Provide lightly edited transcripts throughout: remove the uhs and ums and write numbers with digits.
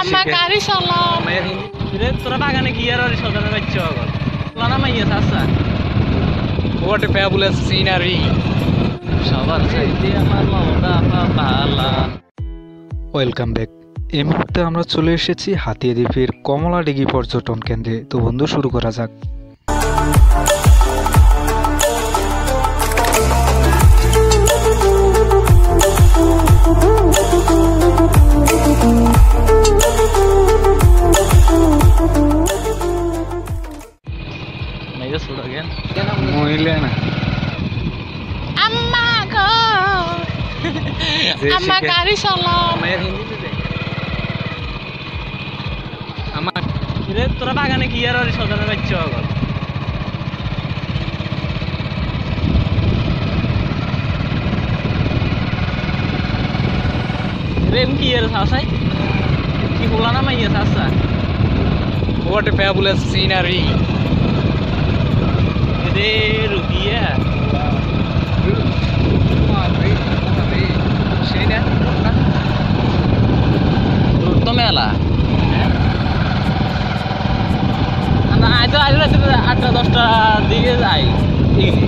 আমার গাড়ি চালাও রে তোরা বাগানে কি আর সজানো বাচ্চা আগল লানা মাইয়া সাসা What a fabulous scenery! সবার চাইতে আমার মমতা পালা। Welcome back. এই মুহূর্তে আমরা চলে এসেছি হাতিয়াদ্বীপের কমলাডিঘি পর্যটন কেন্দ্রে। তো বন্ধু, শুরু করা যাক। মহিলা না আম্মা গো আমার গাড়ি চালাও মায়ের হিন্দিতে দেখ আমার রে তোরা বাগানে কি আর সজানো বাচ্চা আগল রে কি আর সাসাই কি লানা মাইয়া সাসা What a fabulous scenery! রে রুকিয়া সেই না তো মেলা আজ আজ রাতে 8-10টা দিকে যাই ইংলি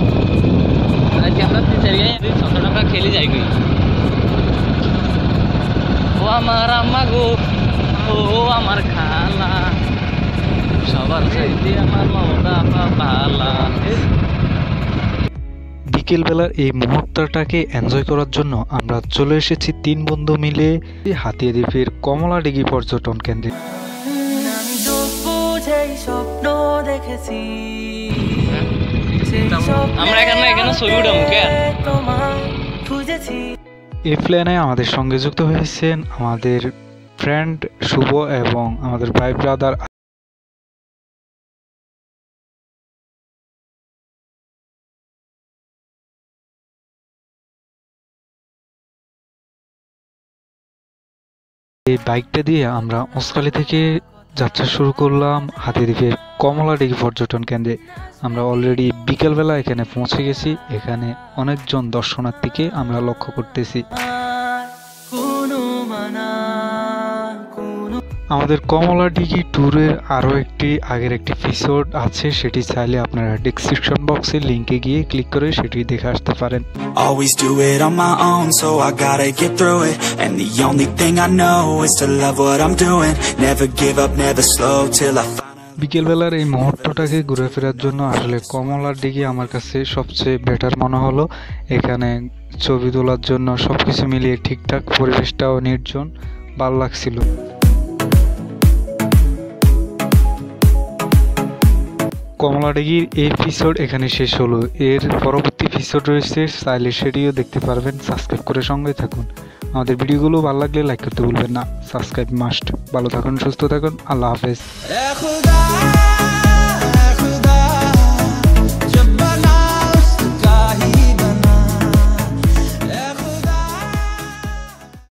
আজকে আমরা 3-4 টাকা খেলে যাই কই ও আমার আম্মা গো ও আমার খালা সবার চাইতে আমার মমতা পালা। বিকেলবেলার এই মুহূর্তটাকে এনজয় করার জন্য আমরা চলে এসেছি 3 বন্ধু মিলে হাতিয়াদ্বীপের কমলাডিঘি পর্যটন কেন্দ্রে। আমরা এখানে ছবি উঠাম কেন? এই প্ল্যানে আমাদের সঙ্গে যুক্ত হয়েছেন আমাদের ফ্রেন্ড শুভ এবং আমাদের ভাই ব্রাদার। এই বাইকটা দিয়ে আমরা ওসখালি থেকে যাত্রা শুরু করলাম হাতিয়াদ্বীপের কমলাডিঘি পর্যটন কেন্দ্রে। আমরা অলরেডি বিকেলবেলা এখানে পৌঁছে গেছি। এখানে অনেকজন দর্শনার্থীকে আমরা লক্ষ্য করতেছি। আমাদের কমলাডিঘি ট্যুরের আরও একটি আগের একটি এপিসোড আছে, সেটি চাইলে আপনারা ডেসক্রিপশন বক্সে লিঙ্কে গিয়ে ক্লিক করে সেটি দেখে আসতে পারেন। Always do it on my own, so I gotta get through it. And the only thing I know is to love what I'm doing. Never give up, never slow till I find. বিকেলবেলার এই মুহূর্তটাকে ঘুরে ফেরার জন্য আসলে কমলাডিঘি আমার কাছে সবচেয়ে better মনে হলো। এখানে ছবি তোলার জন্য সবকিছু মিলিয়ে ঠিকঠাক, পরিবেশটাও নির্জন, ভালো লাগছিল। কমলাডিঘির এই এপিসোড এখানে শেষ হলো। এর পরবর্তী এপিসোড রয়েছে, চাইলে সেটিও দেখতে পারবেন। সাবস্ক্রাইব করে সঙ্গে থাকুন। আমাদের ভিডিওগুলো ভালো লাগলে লাইক করতে ভুলবেন না। Subscribe must. ভালো থাকুন, সুস্থ থাকুন, আল্লাহ হাফেজ।